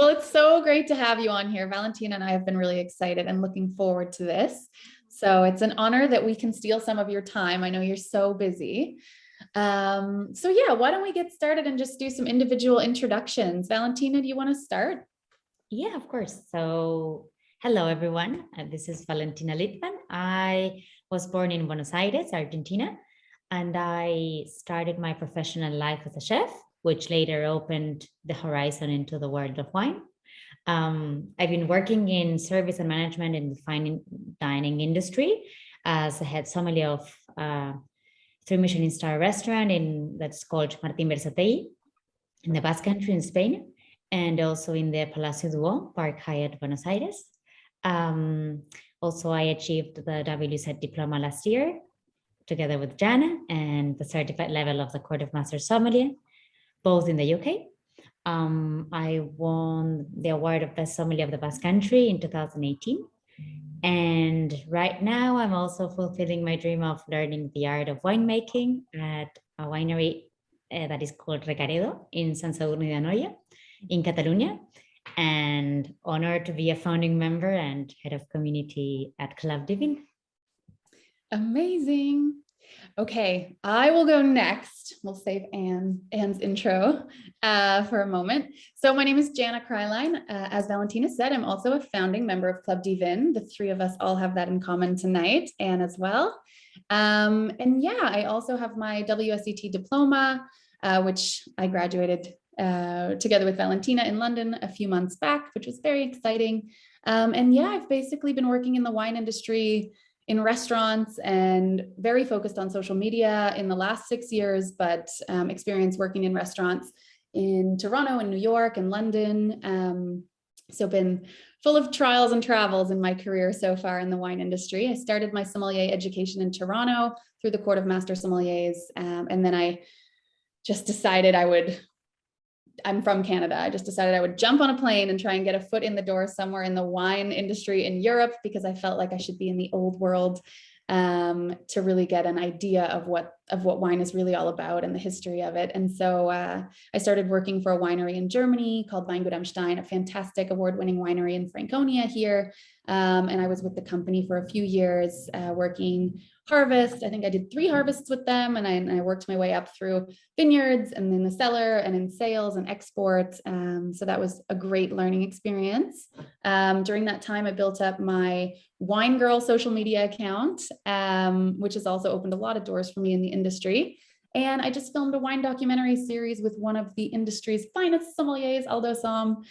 Well, it's so great to have you on here. Valentina and I have been really excited and looking forward to this. So it's an honor that we can steal some of your time. I know you're so busy. So yeah, why don't we get started and just do some individual introductions? Valentina, do you want to start? Yeah, of course. So hello, everyone. This is Valentina Litman. I was born in Buenos Aires, Argentina, and I started my professional life as a chef, which later opened the horizon into the world of wine. I've been working in service and management in the fine dining industry as a head sommelier of 3 Michelin Star restaurant that's called Martín Berasategui in the Basque Country in Spain, and also in the Palacio Duhau Park Hyatt, Buenos Aires. Also, I achieved the WSET Diploma last year, together with Jana, and the certified level of the Court of Master Sommelier, both in the UK. I won the award of Best Sommelier of the Basque Country in 2018. And right now, I'm also fulfilling my dream of learning the art of winemaking at a winery that is called Recaredo in Sant Sadurní d'Anoia in Catalonia, and honored to be a founding member and head of community at Club Divin. Amazing. Okay, I will go next. We'll save Anne's intro for a moment. So my name is Jana Valentina. As Valentina said, I'm also a founding member of Club Divin. The three of us all have that in common tonight, Anne as well. And yeah, I also have my WSET Diploma, which I graduated together with Valentina in London a few months back, which was very exciting. And yeah, I've basically been working in the wine industry in restaurants and very focused on social media in the last 6 years, but experience working in restaurants in Toronto and New York and London. So been full of trials and travels in my career so far in the wine industry. I started my sommelier education in Toronto through the Court of Master Sommeliers. And then I just decided I'm from Canada. I just decided I would jump on a plane and try and get a foot in the door somewhere in the wine industry in Europe, because I felt like I should be in the old world to really get an idea of what wine is really all about and the history of it. And so I started working for a winery in Germany called Weingut am Stein, a fantastic award-winning winery in Franconia here. And I was with the company for a few years working harvest. I think I did 3 harvests with them, and I worked my way up through vineyards and in the cellar and in sales and export. So that was a great learning experience. During that time, I built up my Wine Girl social media account, which has also opened a lot of doors for me in the industry. And I just filmed a wine documentary series with one of the industry's finest sommeliers, Aldo Somm.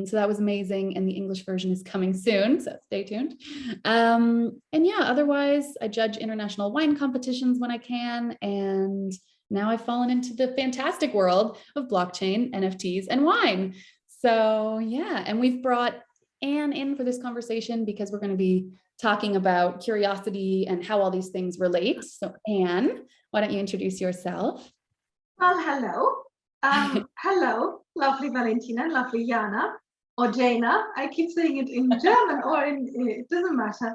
So that was amazing. And the English version is coming soon, so stay tuned. And yeah, otherwise, I judge international wine competitions when I can. And now I've fallen into the fantastic world of blockchain, NFTs, and wine. So yeah, and we've brought Anne in for this conversation because we're going to be talking about curiosity and how all these things relate. So Anne, why don't you introduce yourself? Well, hello. Hello, lovely Valentina, lovely Jana, or Jana. I keep saying it in German or it doesn't matter.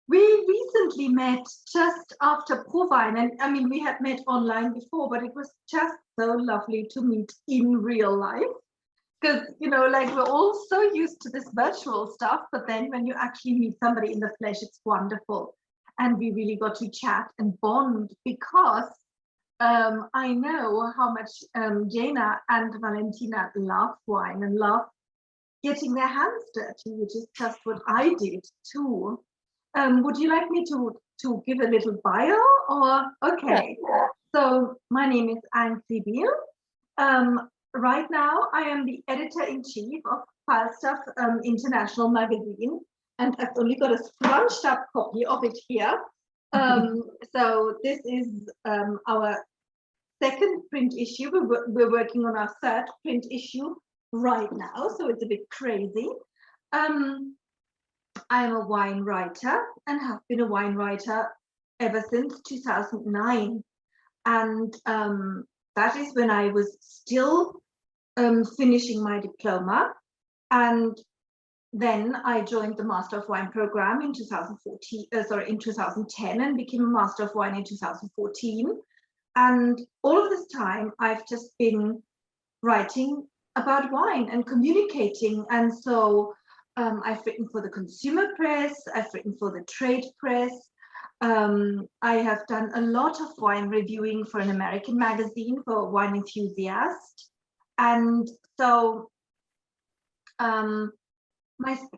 We recently met just after ProWein, and I mean, we had met online before, but it was just so lovely to meet in real life. Because, you know, like we're all so used to this virtual stuff, but then when you actually meet somebody in the flesh, it's wonderful. And we really got to chat and bond because I know how much Jana and Valentina love wine and love getting their hands dirty, which is just what I did too. Would you like me to give a little bio or? Okay, so my name is Anne Krebiehl. Right now, I am the editor-in-chief of Falstaff International magazine, and I've only got a scrunched up copy of it here. So this is our second print issue. We're working on our third print issue right now, so it's a bit crazy. I'm a wine writer and have been a wine writer ever since 2009. And that is when I was still finishing my diploma, and then I joined the Master of Wine program in 2010 and became a Master of Wine in 2014. And all of this time, I've just been writing about wine and communicating. And so I've written for the consumer press, I've written for the trade press. I have done a lot of wine reviewing for an American magazine, for Wine Enthusiast. And so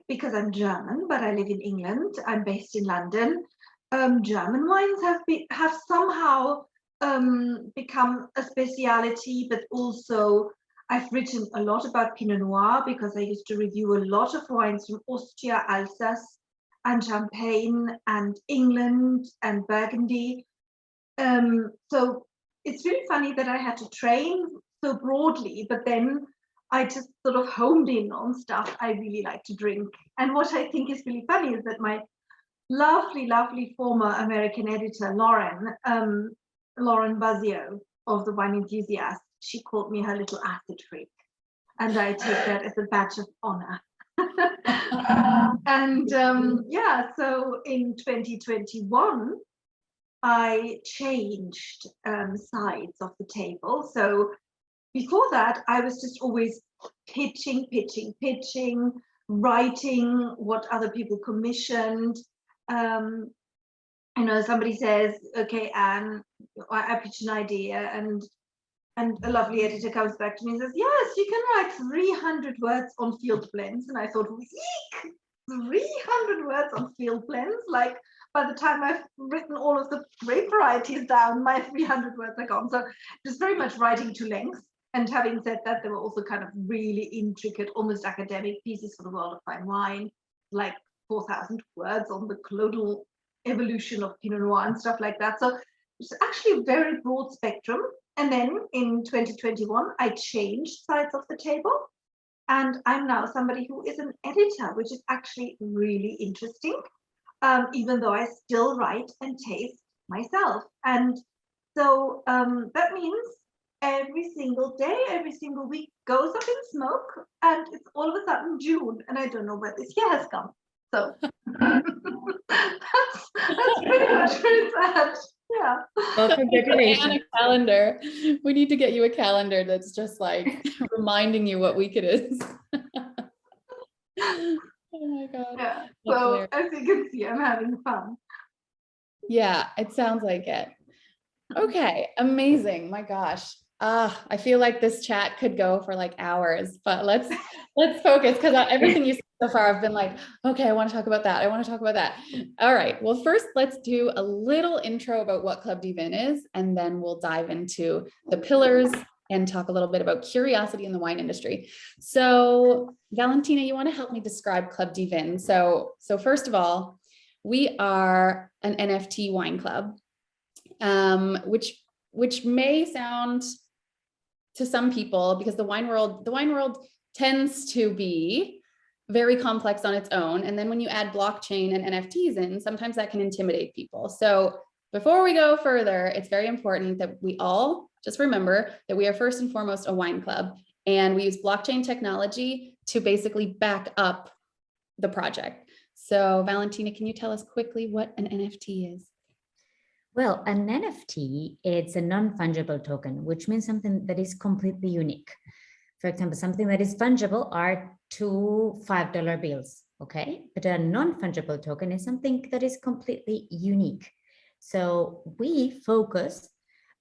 because I'm German, but I live in England, I'm based in London, German wines have somehow become a speciality, but also I've written a lot about Pinot Noir because I used to review a lot of wines from Austria, Alsace, and Champagne, and England, and Burgundy. So it's really funny that I had to train so broadly, but then I just sort of honed in on stuff I really like to drink. And what I think is really funny is that my lovely, lovely former American editor, Lauren Bazio of the Wine Enthusiast, she called me her little acid freak. And I take that as a badge of honor. And yeah, so in 2021, I changed sides of the table. So before that, I was just always pitching, writing what other people commissioned. Somebody says, okay, Anne, I pitch an idea, and a lovely editor comes back to me and says, yes, you can write 300 words on field blends. And I thought, eek, 300 words on field blends? Like, by the time I've written all of the grape varieties down, my 300 words are gone. So just very much writing to length. And having said that, there were also kind of really intricate, almost academic pieces for the world of fine wine, like 4,000 words on the colonial evolution of Pinot Noir and stuff like that. So it's actually a very broad spectrum. And then in 2021, I changed sides of the table. And I'm now somebody who is an editor, which is actually really interesting, even though I still write and taste myself. And so that means every single day, every single week goes up in smoke, and it's all of a sudden June, and I don't know where this year has come. So that's pretty much where it's at. Yeah. Well, congratulations. And a calendar. We need to get you a calendar that's just like reminding you what week it is. Oh my God. Yeah. So as you can see, I'm having fun. Yeah, it sounds like it. Okay, amazing. My gosh. I feel like this chat could go for like hours, but let's focus, because everything you said so far, I've been like, okay, I want to talk about that. I want to talk about that. All right. Well, first, let's do a little intro about what Club Divin is, and then we'll dive into the pillars and talk a little bit about curiosity in the wine industry. So, Valentina, you want to help me describe Club Divin? So first of all, we are an NFT wine club, which may sound to some people, because the wine world tends to be very complex on its own. And then when you add blockchain and NFTs in, sometimes that can intimidate people. So before we go further, it's very important that we all just remember that we are first and foremost a wine club, and we use blockchain technology to basically back up the project. So Valentina, can you tell us quickly what an NFT is? Well, an NFT, it's a non-fungible token, which means something that is completely unique. For example, something that is fungible are 2 $5 bills, okay? But a non-fungible token is something that is completely unique. So we focus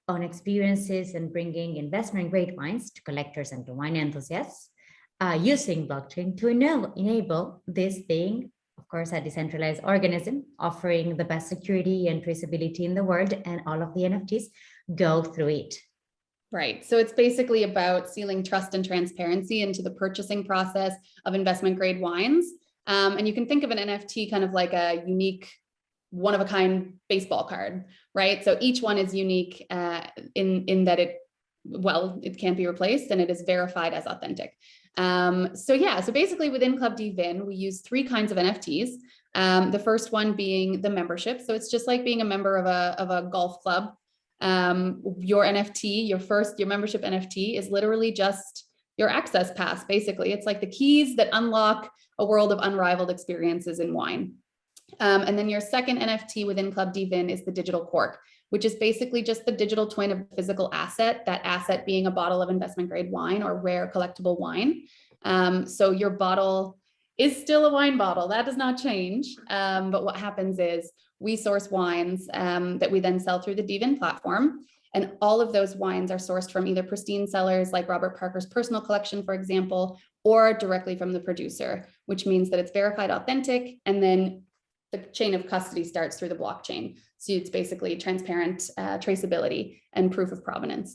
on experiences and bringing investment-grade wines to collectors and to wine enthusiasts, using blockchain to enable this being, of course, a decentralized organism offering the best security and traceability in the world, and all of the NFTs go through it. Right. So it's basically about sealing trust and transparency into the purchasing process of investment grade wines. And you can think of an NFT kind of like a unique, one-of-a-kind baseball card, right? So each one is unique in that it can't be replaced, and it is verified as authentic. So basically within Club Divin, we use 3 kinds of NFTs. The first one being the membership. So it's just like being a member of a golf club. Your NFT, your membership NFT is literally just your access pass. Basically, it's like the keys that unlock a world of unrivaled experiences in wine. And then your second NFT within Club Divin is the digital cork, which is basically just the digital twin of the physical asset, that asset being a bottle of investment grade wine or rare collectible wine. So your bottle is still a wine bottle. That does not change. But what happens is we source wines that we then sell through the Divin platform. And all of those wines are sourced from either pristine cellars like Robert Parker's personal collection, for example, or directly from the producer, which means that it's verified authentic. And then the chain of custody starts through the blockchain. So it's basically transparent traceability and proof of provenance.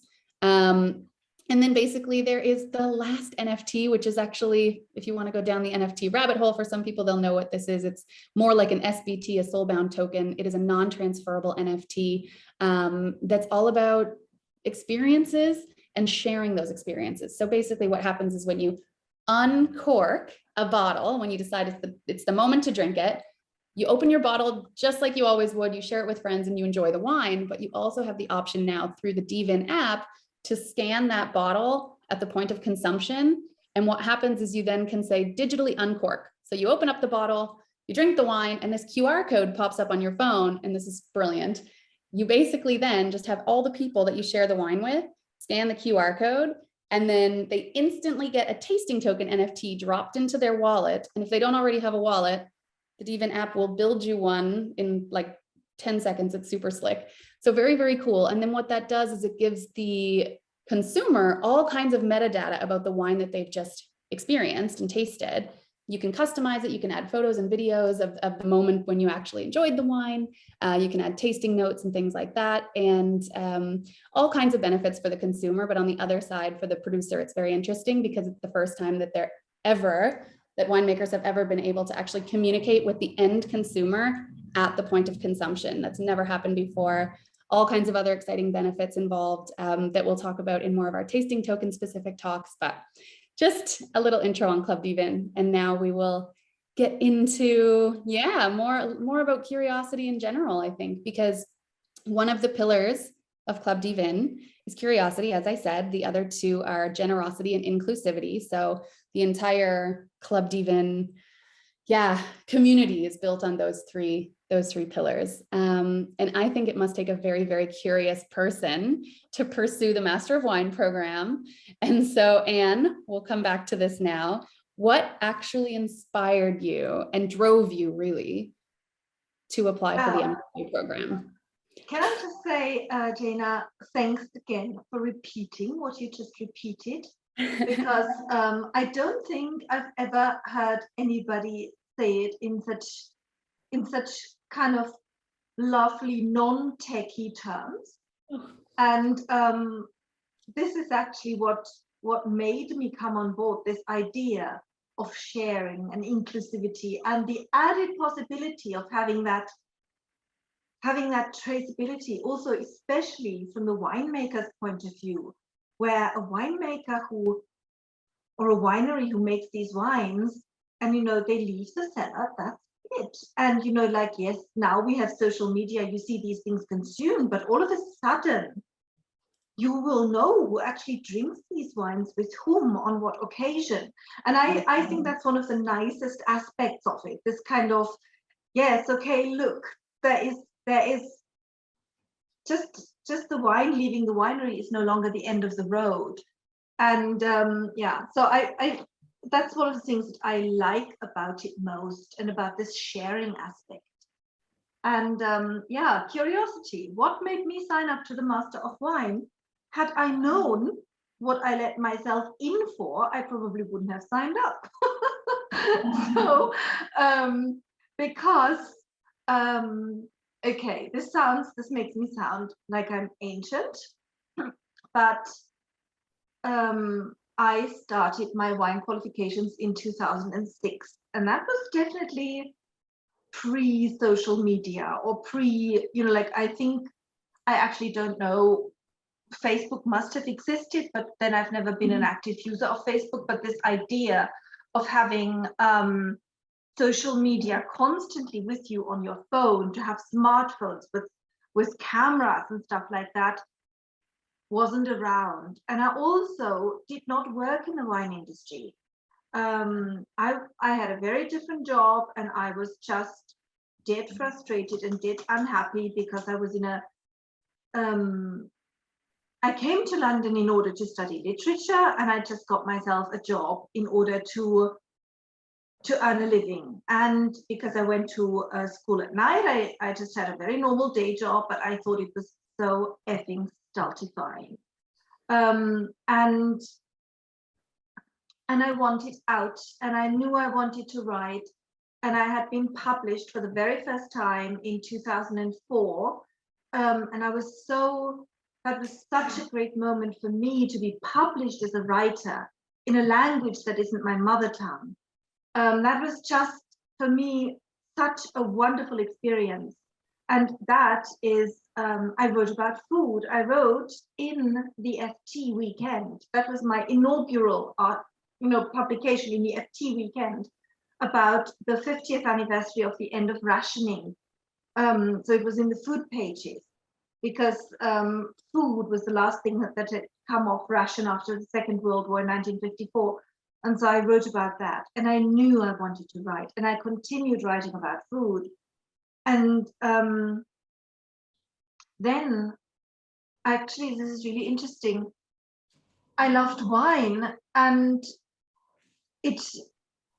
And then basically there is the last NFT, which is actually, if you want to go down the NFT rabbit hole, for some people, they'll know what this is. It's more like an SBT, a soulbound token. It is a non-transferable NFT that's all about experiences and sharing those experiences. So basically what happens is when you uncork a bottle, when you decide it's the moment to drink it, you open your bottle just like you always would, you share it with friends and you enjoy the wine, but you also have the option now through the Divin app to scan that bottle at the point of consumption. And what happens is you then can say digitally uncork. So you open up the bottle, you drink the wine, and this QR code pops up on your phone. And this is brilliant. You basically then just have all the people that you share the wine with scan the QR code, and then they instantly get a tasting token NFT dropped into their wallet. And if they don't already have a wallet, the Divin app will build you one in like 10 seconds. It's super slick. So very, very cool. And then what that does is it gives the consumer all kinds of metadata about the wine that they've just experienced and tasted. You can customize it. You can add photos and videos of the moment when you actually enjoyed the wine. You can add tasting notes and things like that, and all kinds of benefits for the consumer. But on the other side, for the producer, it's very interesting because it's the first time that that winemakers have ever been able to actually communicate with the end consumer at the point of consumption. That's never happened before. All kinds of other exciting benefits involved that we'll talk about in more of our tasting token specific talks, but just a little intro on Club Divin. And now we will get into, more about curiosity in general, I think, because one of the pillars of Club Divin is curiosity. As I said, the other two are generosity and inclusivity. So the entire Club Divin community is built on those three pillars. And I think it must take a very, very curious person to pursue the Master of Wine program. And so, Anne, we'll come back to this now. What actually inspired you and drove you really to apply for the MBA program? Can I just say, Jana, thanks again for repeating what you just repeated, because I don't think I've ever heard anybody say it in such kind of lovely non-techie terms. And this is actually what made me come on board, this idea of sharing and inclusivity and the added possibility of having that traceability, also especially from the winemaker's point of view, where a winemaker or a winery who makes these wines, and they leave the cellar, that's it. And yes, now we have social media, you see these things consumed, but all of a sudden you will know who actually drinks these wines with whom on what occasion. And I think that's one of the nicest aspects of it, this kind of, yes, okay, look, there is just the wine leaving the winery is no longer the end of the road. And so I that's one of the things that I like about it most, and about this sharing aspect. And curiosity. What made me sign up to the Master of Wine? Had I known what I let myself in for, I probably wouldn't have signed up. So because okay, this makes me sound like I'm ancient, but I started my wine qualifications in 2006, and that was definitely pre-social media, or I think, I actually don't know, Facebook must have existed, but then I've never been an active user of Facebook. But this idea of having social media constantly with you on your phone, to have smartphones with cameras and stuff like that, wasn't around. And I also did not work in the wine industry. I had a very different job, and I was just dead frustrated and dead unhappy because I was in a I came to London in order to study literature, and I just got myself a job in order to earn a living. And because I went to school at night, I just had a very normal day job, but I thought it was so effing stultifying. And I wanted out, and I knew I wanted to write, and I had been published for the very first time in 2004. And that was such a great moment for me to be published as a writer in a language that isn't my mother tongue. That was just, for me, such a wonderful experience. And that is, I wrote about food. I wrote in the FT weekend. That was my inaugural publication in the FT weekend about the 50th anniversary of the end of rationing. So it was in the food pages, because food was the last thing that had come off ration after the Second World War in 1954. And so I wrote about that, and I knew I wanted to write, and I continued writing about food. And then, actually, this is really interesting. I loved wine, and it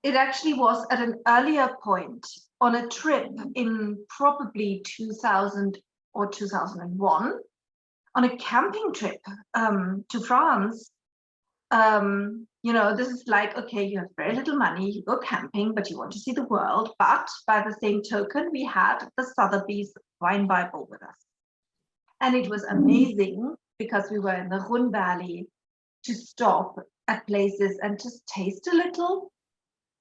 actually was at an earlier point on a trip in probably 2000 or 2001, on a camping trip to France. This is like, okay, you have very little money, you go camping, but you want to see the world. But by the same token, we had the Sotheby's Wine Bible with us. And it was amazing, because we were in the Rhône Valley, to stop at places and just taste a little,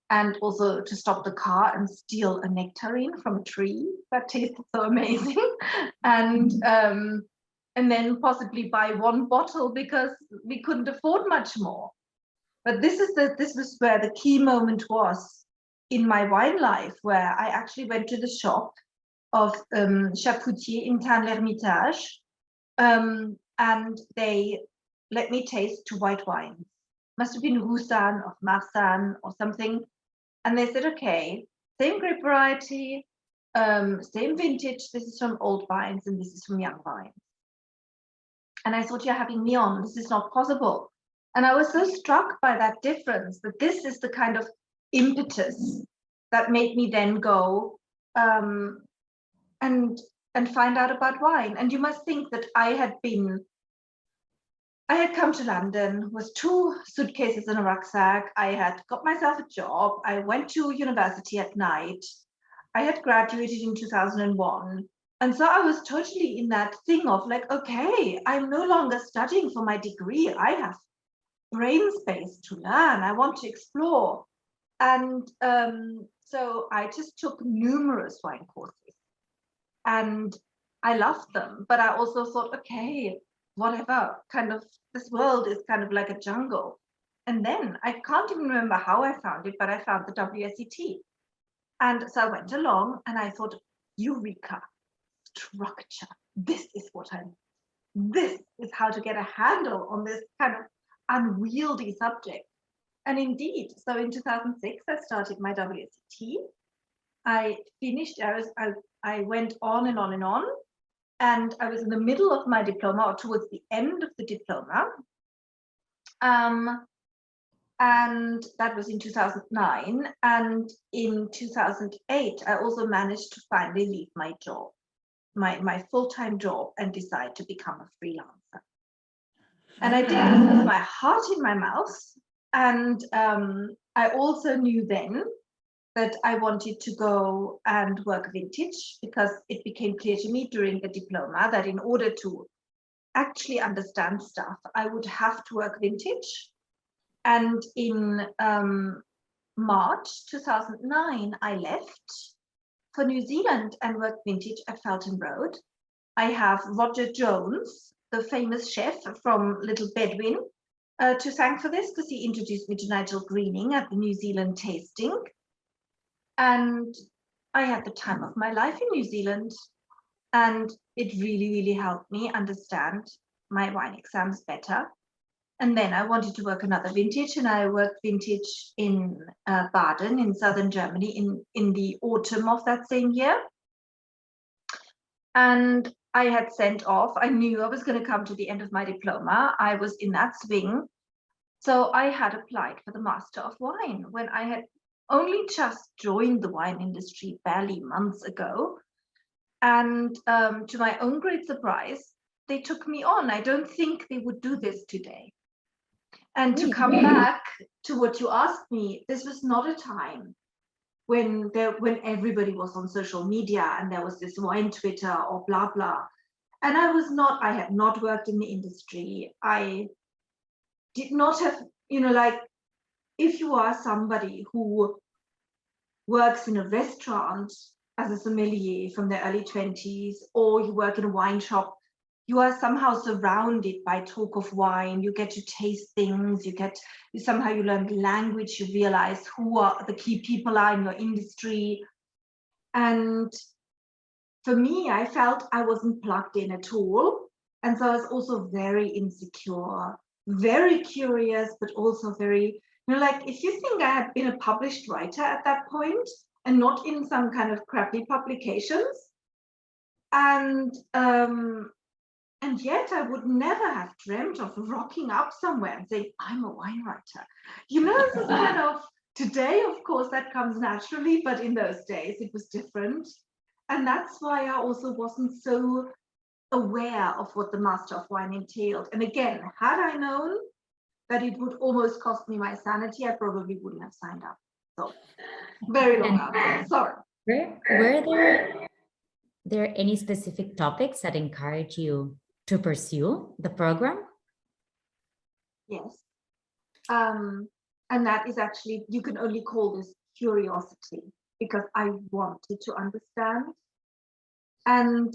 and also to stop the car and steal a nectarine from a tree that tasted so amazing. And then possibly buy one bottle, because we couldn't afford much more. But this was where the key moment was in my wine life, where I actually went to the shop of Chapoutier in Tain-l'Hermitage, and they let me taste 2 white wines. Must have been Roussanne or Marsanne or something. And they said, okay, same grape variety, same vintage. This is from old vines, and this is from young vines. And I thought, you're having me on. This is not possible. And I was so struck by that difference, that this is the kind of impetus that made me then go and find out about wine. And you must think that I had come to London with 2 suitcases and a rucksack. I had got myself a job. I went to university at night. I had graduated in 2001. And so I was totally in that thing of like, okay, I'm no longer studying for my degree. I have brain space to learn. I want to explore. And so I just took numerous wine courses, and I loved them. But I also thought, okay, whatever, kind of, this world is kind of like a jungle. And then I can't even remember how I found it, but I found the WSET. And so I went along, and I thought, eureka, structure. This is how to get a handle on this kind of unwieldy subject. And indeed, so in 2006, I started my WSET. I finished, I went on and on and on. And I was in the middle of my diploma, or towards the end of the diploma. And that was in 2009. And in 2008, I also managed to finally leave my job, my full-time job, and decide to become a freelancer. And I did it with my heart in my mouth. And I also knew then that I wanted to go and work vintage, because it became clear to me during the diploma that in order to actually understand stuff, I would have to work vintage. And in March 2009, I left for New Zealand and worked vintage at Felton Road. I have Roger Jones, the famous chef from Little Bedouin, to thank for this, because he introduced me to Nigel Greening at the New Zealand tasting. And I had the time of my life in New Zealand, and it really, really helped me understand my wine exams better. And then I wanted to work another vintage, and I worked vintage in Baden in southern Germany in the autumn of that same year. And I had sent off. I knew I was going to come to the end of my diploma. I was in that swing. So I had applied for the Master of Wine when I had only just joined the wine industry barely months ago. And to my own great surprise, they took me on. I don't think they would do this today. And to come back to what you asked me, this was not a time when everybody was on social media and there was this wine Twitter or blah, blah. And I had not worked in the industry. I did not have, like, if you are somebody who works in a restaurant as a sommelier from the early 20s, or you work in a wine shop, you are somehow surrounded by talk of wine. You get to taste things. You learn the language. You realize who are the key people are in your industry. And for me, I felt I wasn't plugged in at all. And so I was also very insecure, very curious, but also very, like, if you think I had been a published writer at that point and not in some kind of crappy publications, and yet I would never have dreamt of rocking up somewhere and saying, I'm a wine writer. This is kind of, today, of course, that comes naturally, but in those days it was different. And that's why I also wasn't so aware of what the Master of Wine entailed. And again, had I known that it would almost cost me my sanity, I probably wouldn't have signed up. So very long answer, sorry. Were there any specific topics that encourage you to pursue the program? Yes. And that is actually, you can only call this curiosity, because I wanted to understand. And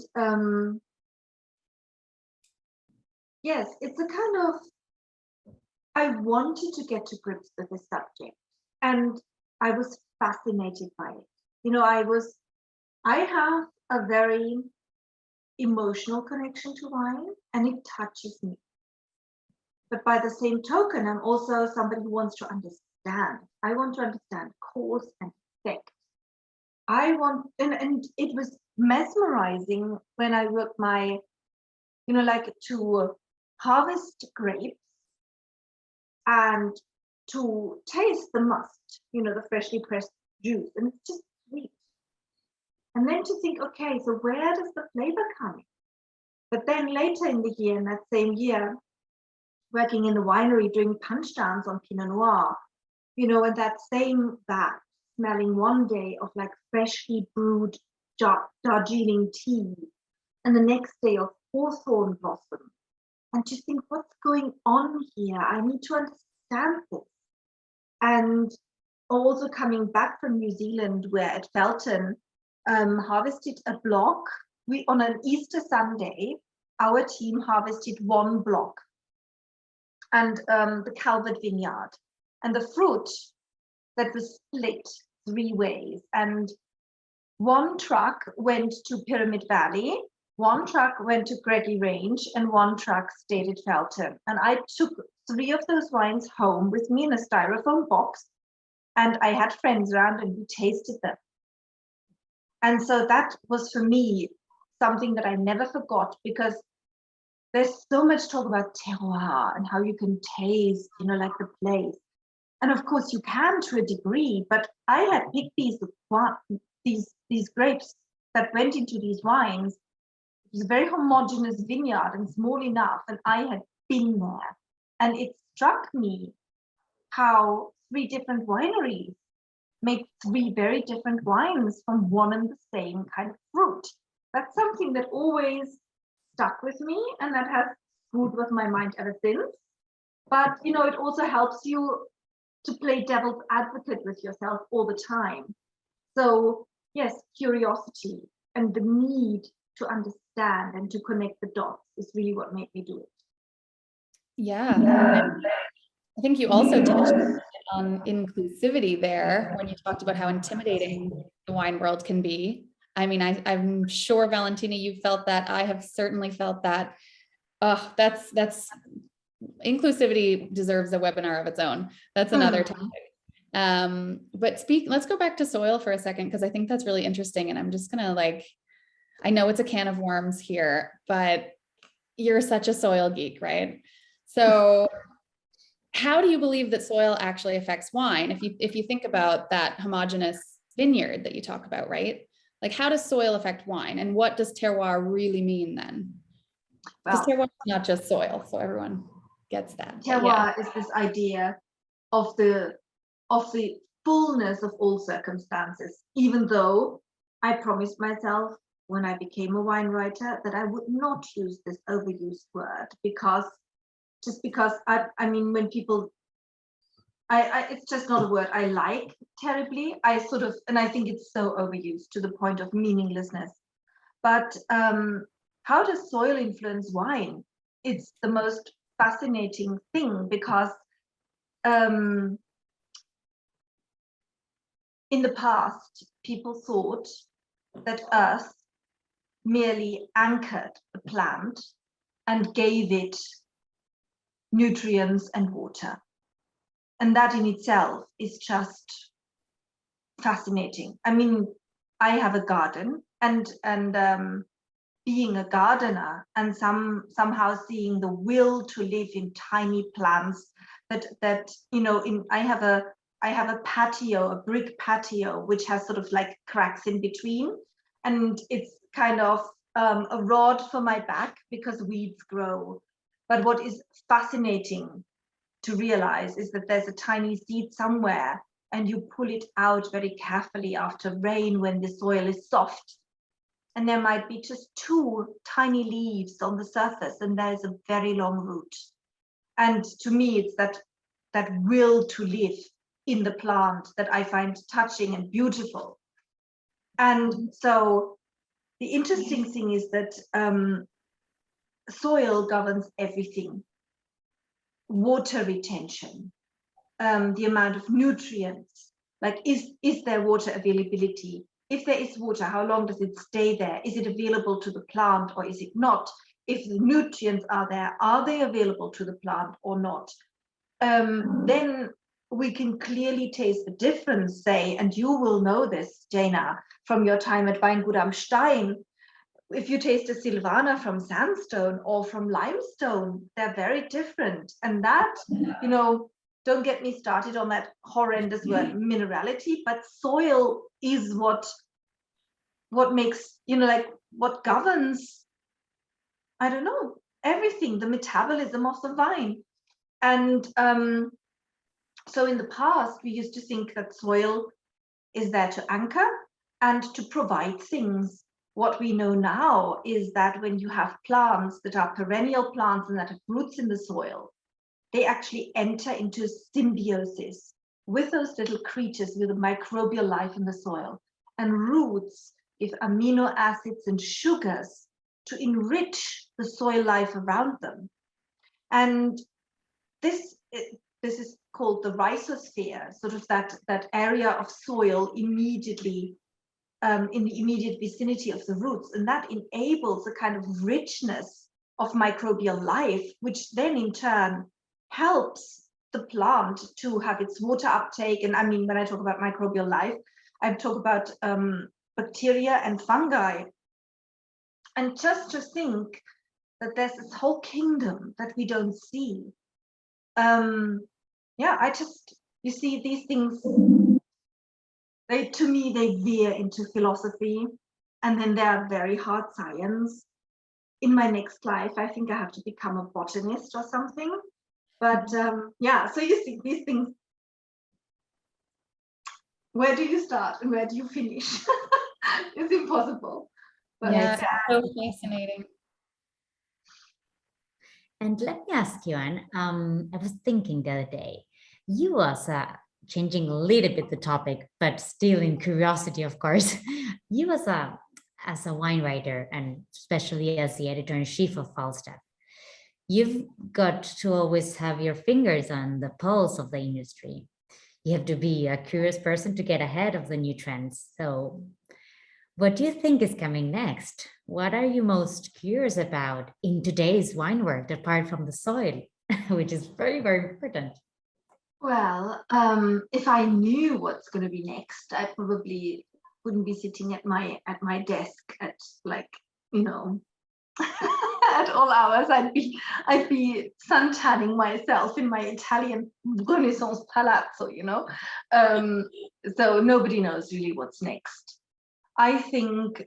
yes, it's a kind of, I wanted to get to grips with the subject, and I was fascinated by it. I have a very emotional connection to wine, and it touches me. But by the same token, I'm also somebody who wants to understand. I want to understand cause and effect. And it was mesmerizing when I worked my, like, to harvest grapes and to taste the must, the freshly pressed juice, and it's just sweet. And then to think, okay, so where does the flavor come in? But then later in the year, in that same year, working in the winery doing punch downs on Pinot Noir, and that same vat smelling one day of like freshly brewed Darjeeling tea, and the next day of hawthorn blossom, and to think, what's going on here? I need to understand this. And also coming back from New Zealand, where at Felton, harvested a block. On an Easter Sunday, our team harvested one block, and the Calvert Vineyard, and the fruit that was split 3 ways. And one truck went to Pyramid Valley, one truck went to Greggy Range, and one truck stayed at Felton. And I took 3 of those wines home with me in a styrofoam box, and I had friends around and we tasted them. And so that was for me something that I never forgot, because there's so much talk about terroir and how you can taste, like the place. And of course you can to a degree, but I had picked these grapes that went into these wines. It was a very homogeneous vineyard and small enough, and I had been there. And it struck me how 3 different wineries make 3 very different wines from one and the same kind of fruit. That's something that always stuck with me, and that has screwed with my mind ever since. But it also helps you to play devil's advocate with yourself all the time. So yes, curiosity and the need to understand and to connect the dots is really what made me do it. Yeah. I think you also touched on inclusivity there when you talked about how intimidating the wine world can be. I mean, I'm sure, Valentina, you felt that. I have certainly felt that. That's inclusivity deserves a webinar of its own. That's another topic. But let's go back to soil for a second, because I think that's really interesting. And I'm just gonna I know it's a can of worms here, but you're such a soil geek, right? So how do you believe that soil actually affects wine? If you think about that homogeneous vineyard that you talk about, right? Like, how does soil affect wine, and what does terroir really mean then? Because Well, terroir is not just soil, so everyone gets that. terroir is this idea of the fullness of all circumstances, even though I promised myself when I became a wine writer that I would not use this overused word, because I mean, when people, it's just not a word I like terribly. And I think it's so overused to the point of meaninglessness. But how does soil influence wine? It's the most fascinating thing, because in the past, people thought that Earth merely anchored the plant and gave it nutrients and water. And that in itself is just fascinating. I mean, I have a garden, and being a gardener and somehow seeing the will to live in tiny plants that you know, I have a patio, a brick patio, which has sort of like cracks in between, and it's kind of a rod for my back because weeds grow. But what is fascinating to realize is that there's a tiny seed somewhere, and you pull it out very carefully after rain when the soil is soft, and there might be just 2 tiny leaves on the surface, and there's a very long root. And to me, it's that will to live in the plant that I find touching and beautiful. And so the interesting thing is that soil governs everything. Water retention, the amount of nutrients, like is there water availability? If there is water, how long does it stay there? Is it available to the plant or is it not? If the nutrients are there, are they available to the plant or not? Then we can clearly taste the difference, say, and you will know this, Jana, from your time at Weingut am Stein. If you taste a Silvaner from sandstone or from limestone, they're very different. And that, you know, don't get me started on that horrendous word minerality, but soil is what makes, you know, like what governs, I don't know, everything, the metabolism of the vine. And so in the past, we used to think that soil is there to anchor and to provide things. What we know now is that when you have plants that are perennial plants and that have roots in the soil, they actually enter into symbiosis with those little creatures with a microbial life in the soil. And roots give amino acids and sugars to enrich the soil life around them. And this is called the rhizosphere, sort of that area of soil immediately in the immediate vicinity of the roots, and that enables a kind of richness of microbial life, which then in turn helps the plant to have its water uptake. And I mean, when I talk about microbial life, I talk about bacteria and fungi. And just to think that there's this whole kingdom that we don't see. Yeah, you see these things, to me, they veer into philosophy, and then they are very hard science. In my next life, I think I have to become a botanist or something. But yeah, so you see these things. Where do you start and where do you finish? It's impossible. But yeah, so fascinating. And let me ask you, Anne, I was thinking the other day, you as changing a little bit the topic, but still in curiosity, of course, you as a wine writer, and especially as the editor-in-chief of Falstaff, you've got to always have your fingers on the pulse of the industry. You have to be a curious person to get ahead of the new trends. So what do you think is coming next? What are you most curious about in today's wine world, apart from the soil, which is very, very important? Well, if I knew what's going to be next, I probably wouldn't be sitting at my desk at, like, you know, at all hours. I'd be sun tanning myself in my Italian Renaissance palazzo, you know. So nobody knows really what's next. I think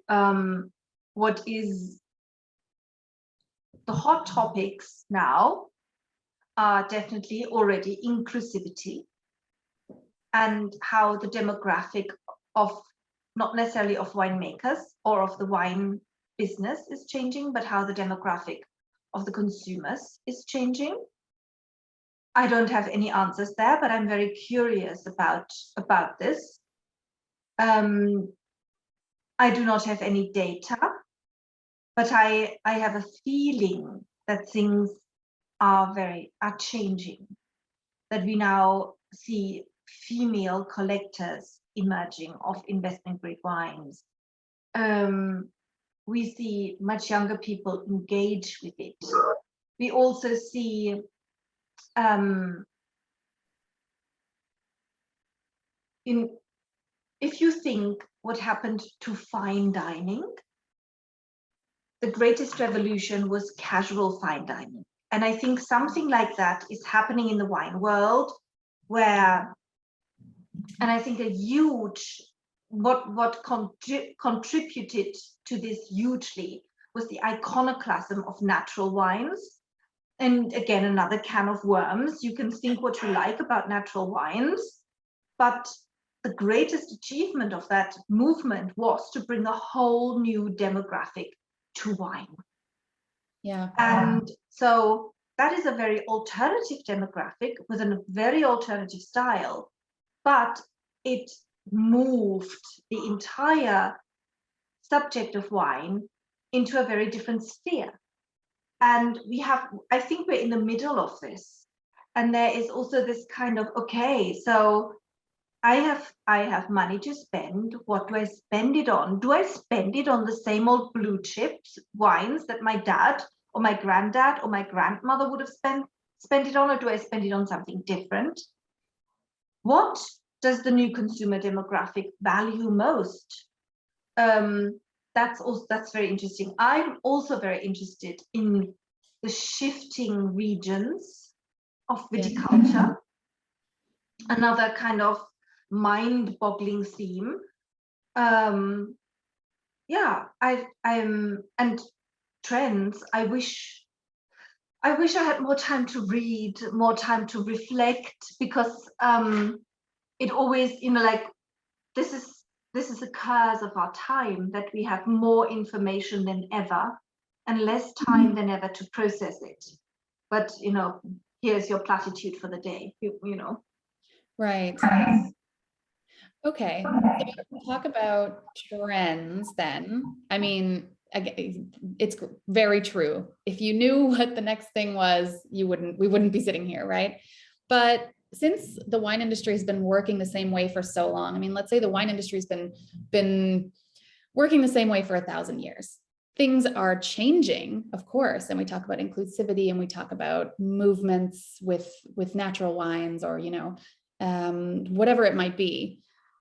what is the hot topics now are definitely already inclusivity, and how the demographic of, not necessarily of winemakers or of the wine business is changing, but how the demographic of the consumers is changing. I don't have any answers there, but I'm very curious about this. I do not have any data, but I have a feeling that things are changing, that we now see female collectors emerging of investment grade wines. We see much younger people engage with it. We also see if you think what happened to fine dining, the greatest revolution was casual fine dining. And I think something like that is happening in the wine world, where, and I think a huge, what contributed to this hugely was the iconoclasm of natural wines. And again, another can of worms. You can think what you like about natural wines, but the greatest achievement of that movement was to bring a whole new demographic to wine. Yeah. And so that is a very alternative demographic with a very alternative style, but it moved the entire subject of wine into a very different sphere. And I think we're in the middle of this. And there is also this kind of, okay, so I have money to spend. What do I spend it on? Do I spend it on the same old blue chips wines that my dad or my granddad or my grandmother would have spent it on, or do I spend it on something different? What does the new consumer demographic value most? That's very interesting. I'm also very interested in the shifting regions of viticulture. Another kind of mind-boggling theme. And trends. I wish I had more time to read, more time to reflect, because it always, you know, like, this is a curse of our time, that we have more information than ever and less time than ever to process it. But, you know, here's your platitude for the day, you know. Right. Okay, so we'll talk about trends then. I mean, it's very true. If you knew what the next thing was, we wouldn't be sitting here, right? But since the wine industry has been working the same way for so long, I mean, let's say the wine industry has been working the same way for 1,000 years. Things are changing, of course, and we talk about inclusivity and we talk about movements with natural wines, or, you know, whatever it might be.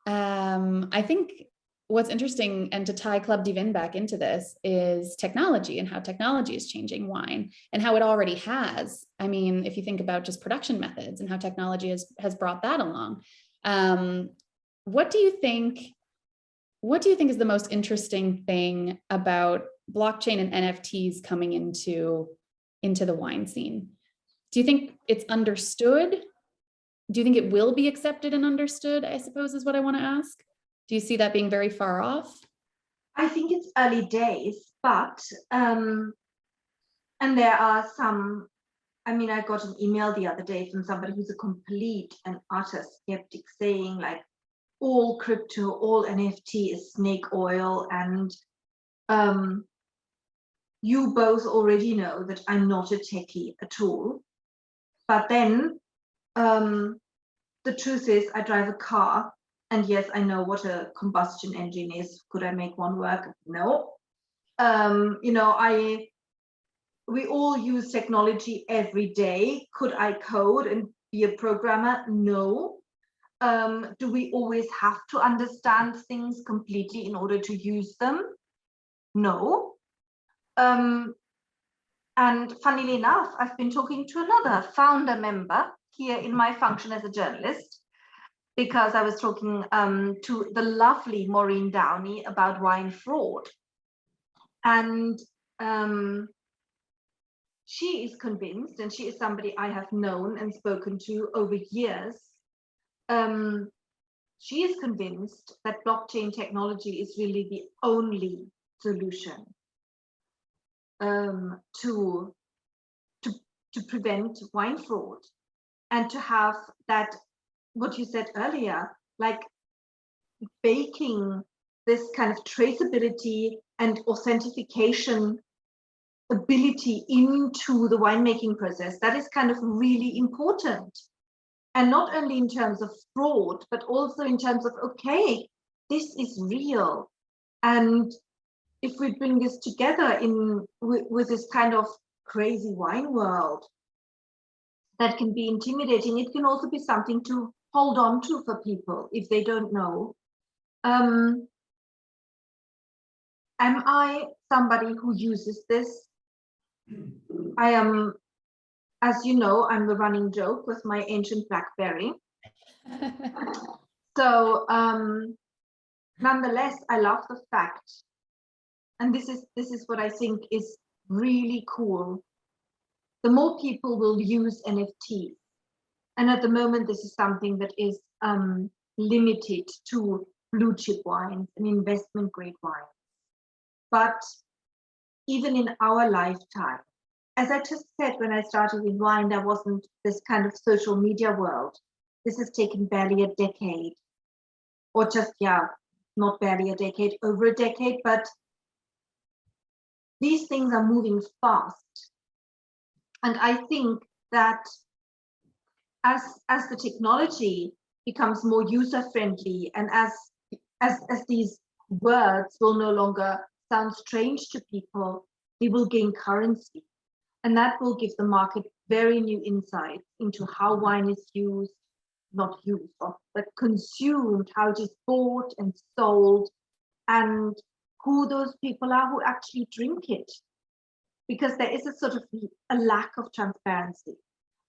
I think what's interesting, and to tie Club Divin back into this, is technology and how technology is changing wine, and how it already has. I mean, if you think about just production methods and how technology has brought that along. What do you think is the most interesting thing about blockchain and NFTs coming into the wine scene? Do you think it's understood? Do you think it will be accepted and understood, I suppose, is what I want to ask? Do you see that being very far off? I think it's early days, but, and there are some, I mean, I got an email the other day from somebody who's a complete and utter skeptic, saying, like, all crypto, all NFT is snake oil. And you both already know that I'm not a techie at all. But then, the truth is, I drive a car, and yes, I know what a combustion engine is. Could I make one work? No. You know, we all use technology every day. Could I code and be a programmer? No. Do we always have to understand things completely in order to use them? No. And funnily enough, I've been talking to another founder member here in my function as a journalist, because I was talking to the lovely Maureen Downey about wine fraud. And she is convinced, and she is somebody I have known and spoken to over years. She is convinced that blockchain technology is really the only solution to prevent wine fraud, and to have that, what you said earlier, like baking this kind of traceability and authentication ability into the winemaking process. That is kind of really important. And not only in terms of fraud, but also in terms of, okay, this is real. And if we bring this together with this kind of crazy wine world that can be intimidating, it can also be something to hold on to for people if they don't know. Am I somebody who uses this? I am, as you know, I'm the running joke with my ancient BlackBerry. So nonetheless, I love the fact, and this is what I think is really cool. The more people will use NFTs, and at the moment this is something that is limited to blue chip wines and investment grade wines. But even in our lifetime, as I just said, when I started in wine, there wasn't this kind of social media world. This has taken barely a decade, or just, yeah, not barely a decade, over a decade, but these things are moving fast. And I think that as the technology becomes more user-friendly, and as these words will no longer sound strange to people, they will gain currency. And that will give the market very new insights into how wine is used, not used, but consumed, how it is bought and sold, and who those people are who actually drink it. Because there is a sort of a lack of transparency.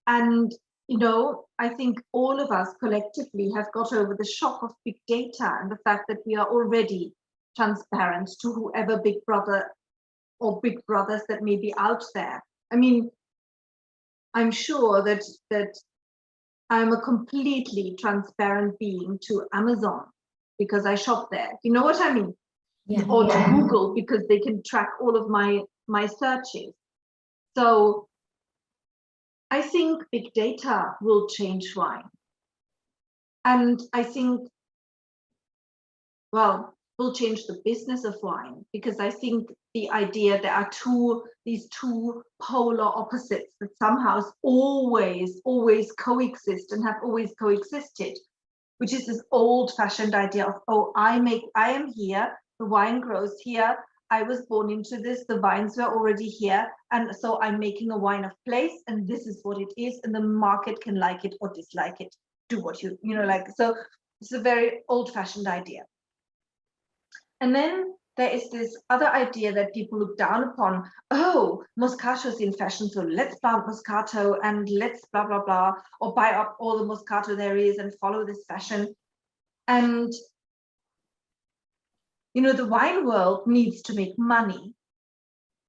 And, you know, I think all of us collectively have got over the shock of big data and the fact that we are already transparent to whoever big brother or big brothers that may be out there. I mean, I'm sure that I'm a completely transparent being to Amazon because I shop there. You know what I mean? Yeah. Or to Google because they can track all of my searches. So I think big data will change wine. And I think, well, will change the business of wine, because I think the idea there are these two polar opposites that somehow always coexist and have always coexisted, which is this old-fashioned idea of, oh, I am here, the wine grows here, I was born into this, the vines were already here, and so I'm making a wine of place, and this is what it is, and the market can like it or dislike it, do what you know, like. So it's a very old-fashioned idea. And then there is this other idea that people look down upon. Oh, Moscato is in fashion, so let's plant Moscato and let's blah, blah, blah, or buy up all the Moscato there is and follow this fashion. And, you know, the wine world needs to make money.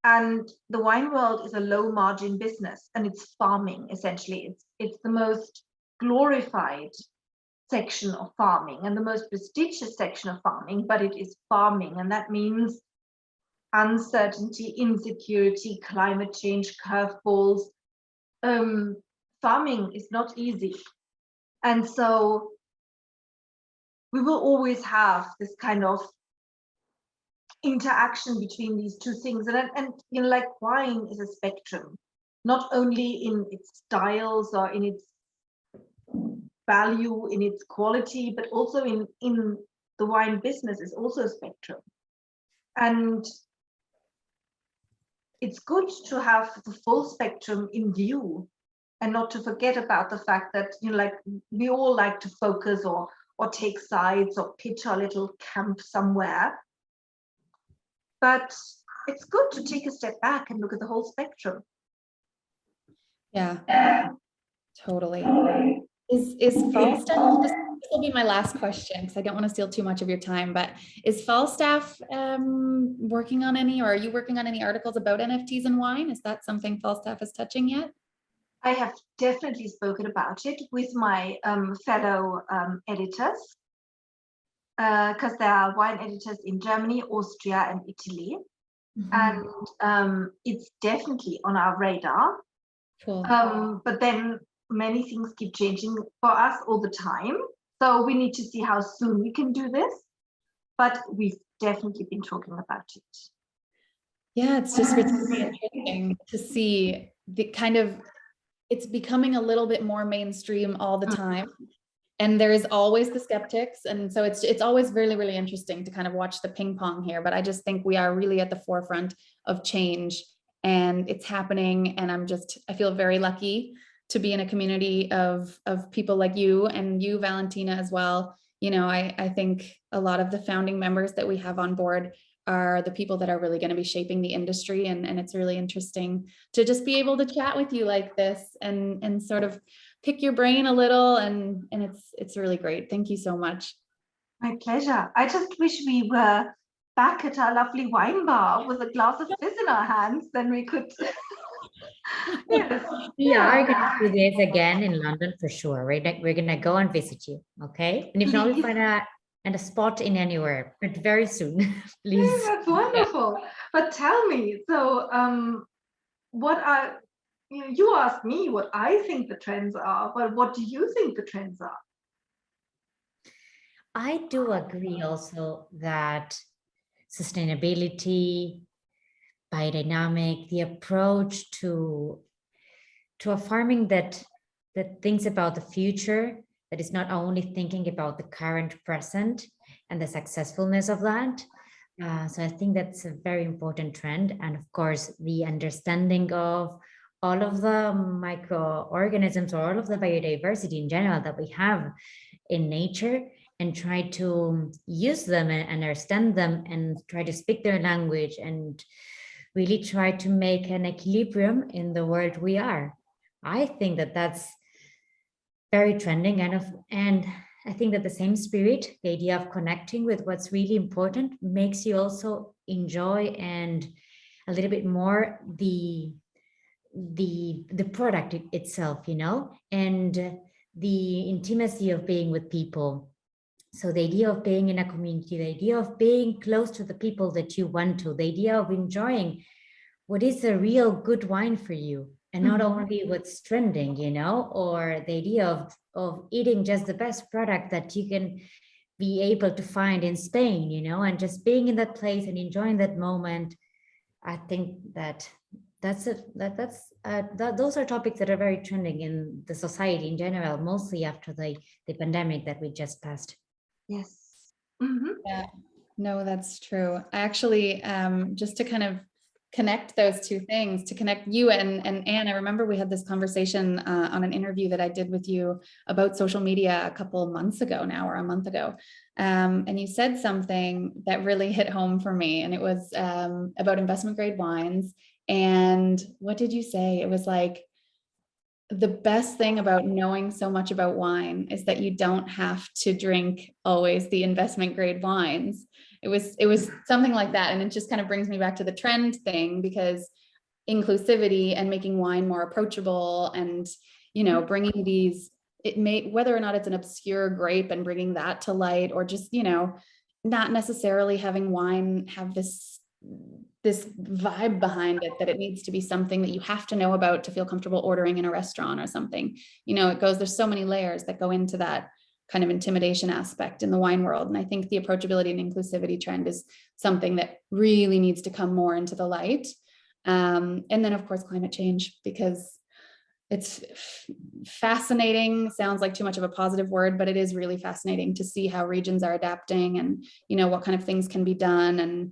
And the wine world is a low margin business, and it's farming, essentially. It's the most glorified section of farming and the most prestigious section of farming, but it is farming, and that means uncertainty, insecurity, climate change, curveballs. Farming is not easy, and so we will always have this kind of interaction between these two things. And you know, like wine is a spectrum, not only in its styles or in its value, in its quality, but also in the wine business is also a spectrum. And it's good to have the full spectrum in view, and not to forget about the fact that, you know, like we all like to focus or take sides or pitch our little camp somewhere. But it's good to take a step back and look at the whole spectrum. Yeah, totally. Is Falstaff, this will be my last question because I don't want to steal too much of your time, but is Falstaff working on any, or are you working on any articles about NFTs and wine? Is that something Falstaff is touching yet? I have definitely spoken about it with my fellow editors, because there are wine editors in Germany, Austria, and Italy. And it's definitely on our radar. Cool. But then many things keep changing for us all the time. So we need to see how soon we can do this. But we've definitely been talking about it. Yeah, it's just really interesting to see the kind of, it's becoming a little bit more mainstream all the time. And there is always the skeptics. And so it's always really, really interesting to kind of watch the ping pong here. But I just think we are really at the forefront of change and it's happening. And I feel very lucky to be in a community of people like you and you, Valentina, as well. You know, I think a lot of the founding members that we have on board are the people that are really going to be shaping the industry. And it's really interesting to just be able to chat with you like this and sort of pick your brain a little. And it's really great. Thank you so much. My pleasure. I just wish we were back at our lovely wine bar with a glass of fizz in our hands, then we could. Yes. We are going to do this again in London for sure. We're going to go and visit you. Okay. And if not, we find a spot in anywhere, but very soon, please. Yeah, that's wonderful. But tell me, so what are, you asked me what I think the trends are, but what do you think the trends are? I do agree also that sustainability, biodynamic, the approach to a farming that thinks about the future, that is not only thinking about the current present and the successfulness of that. So I think that's a very important trend. And of course, the understanding of all of the microorganisms or all of the biodiversity in general that we have in nature, and try to use them and understand them and try to speak their language and really try to make an equilibrium in the world we are. I think that that's very trending, and I think that the same spirit, the idea of connecting with what's really important, makes you also enjoy and a little bit more the product itself, you know, and the intimacy of being with people. So the idea of being in a community, the idea of being close to the people that you want to, the idea of enjoying what is a real good wine for you, and not only what's trending, you know, or the idea of eating just the best product that you can be able to find in Spain, you know, and just being in that place and enjoying that moment. I think that those are topics that are very trending in the society in general, mostly after the pandemic that we just passed. Yes. Yeah, no, that's true. I actually, just to kind of connect those two things, to connect you and Anne, I remember we had this conversation on an interview that I did with you about social media a couple of months ago now, or a month ago. And you said something that really hit home for me, and it was about investment grade wines. And what did you say? It was like, the best thing about knowing so much about wine is that you don't have to drink always the investment grade wines. It was something like that. And it just kind of brings me back to the trend thing, because inclusivity and making wine more approachable and, you know, bringing these, whether or not it's an obscure grape and bringing that to light, or just, you know, not necessarily having wine have this vibe behind it, that it needs to be something that you have to know about to feel comfortable ordering in a restaurant or something. You know, there's so many layers that go into that kind of intimidation aspect in the wine world. And I think the approachability and inclusivity trend is something that really needs to come more into the light. And then of course, climate change, because it's fascinating, sounds like too much of a positive word, but it is really fascinating to see how regions are adapting and, you know, what kind of things can be done. And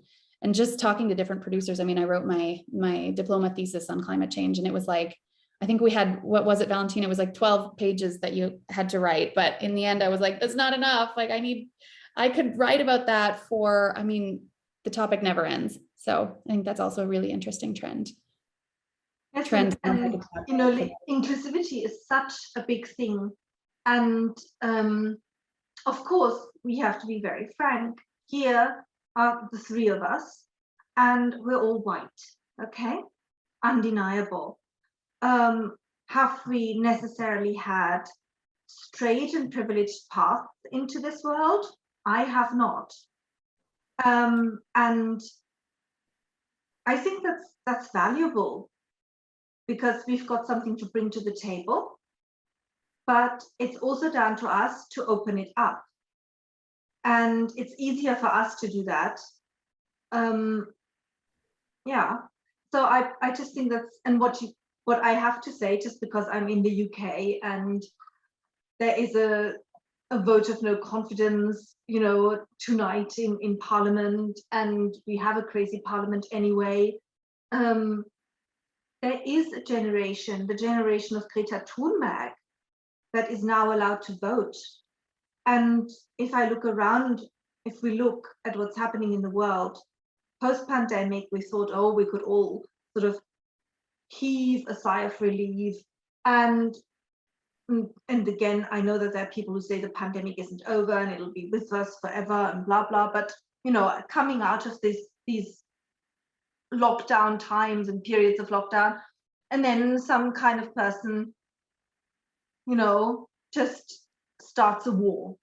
just talking to different producers. I mean, I wrote my diploma thesis on climate change, and it was like, I think we had, what was it, Valentina? It was like 12 pages that you had to write. But in the end, I was like, that's not enough. Like I could write about that for, I mean, the topic never ends. So I think that's also a really interesting trend. Yes, and you know, inclusivity is such a big thing. And of course, we have to be very frank. Here are the three of us, and we're all white, okay? Undeniable. Have we necessarily had straight and privileged paths into this world? I have not. And I think that's valuable because we've got something to bring to the table, but it's also down to us to open it up. And it's easier for us to do that. Yeah, so I just think that's, and what I have to say, just because I'm in the UK and there is a vote of no confidence, you know, tonight in Parliament, and we have a crazy Parliament anyway. There is a generation, the generation of Greta Thunberg, that is now allowed to vote. And if I look around, if we look at what's happening in the world, post-pandemic, we thought, oh, we could all sort of heave a sigh of relief. And again, I know that there are people who say the pandemic isn't over and it'll be with us forever and blah, blah. But, you know, coming out of these lockdown times and periods of lockdown, and then some kind of person, you know, just starts a war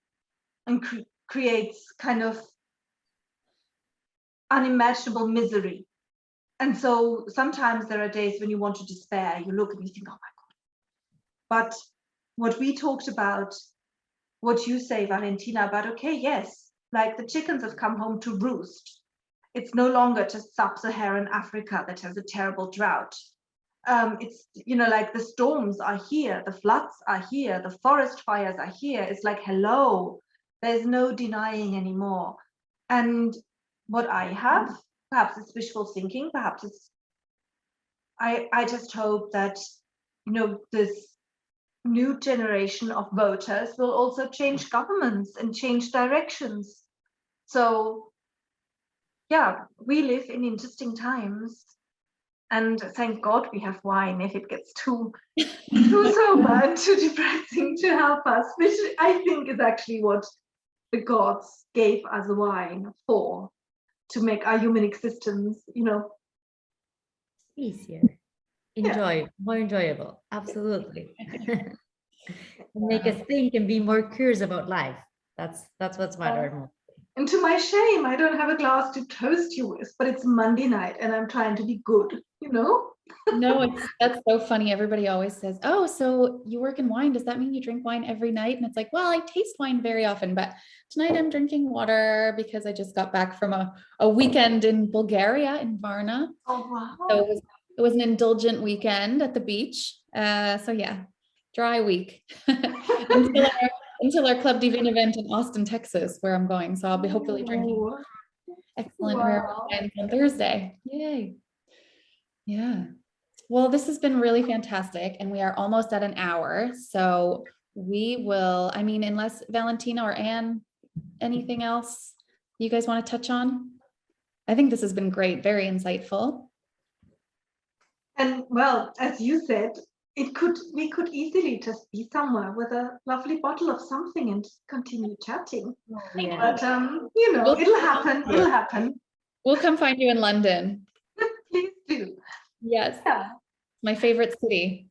and creates kind of unimaginable misery. And so sometimes there are days when you want to despair, you look and you think, oh my God. But what we talked about, what you say, Valentina, about, okay, yes, like the chickens have come home to roost. It's no longer just sub-Saharan Africa that has a terrible drought. It's, you know, like the storms are here, the floods are here, the forest fires are here. It's like, hello, there's no denying anymore. And what I have, perhaps it's wishful thinking, perhaps it's, I just hope that, you know, this new generation of voters will also change governments and change directions. So yeah, we live in interesting times, and thank God we have wine if it gets too sober and too depressing, to help us, which I think is actually what the gods gave us wine for, to make our human existence, you know, easier, more enjoyable. Absolutely. Make us think and be more curious about life. That's what's matter. And to my shame, I don't have a glass to toast you with, but it's Monday night and I'm trying to be good, you know? No, that's so funny. Everybody always says, oh, so you work in wine. Does that mean you drink wine every night? And it's like, well, I taste wine very often, but tonight I'm drinking water because I just got back from a weekend in Bulgaria, in Varna. Oh, wow. So it was an indulgent weekend at the beach. So yeah, dry week until our Club Divin event in Austin, Texas, where I'm going. So I'll be hopefully drinking excellent rare wines on Thursday. Yay. Yeah. Well, this has been really fantastic, and we are almost at an hour. So we will, I mean, unless Valentina or Anne, anything else you guys want to touch on? I think this has been great, very insightful. And well, as you said, we could easily just be somewhere with a lovely bottle of something and continue chatting. Yeah. But you know, it'll happen. We'll come find you in London. Please do. Yes. Yeah. My favorite city.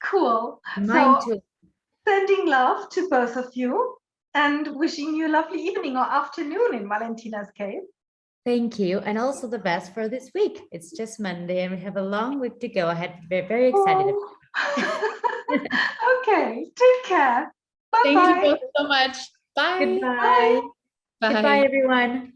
Cool. Mine too. Sending love to both of you and wishing you a lovely evening or afternoon in Valentina's case. Thank you. And also the best for this week. It's just Monday and we have a long week to go ahead. We're very excited. Okay, take care. Bye-bye. Thank you both so much. Bye. Goodbye. Bye. Goodbye, everyone.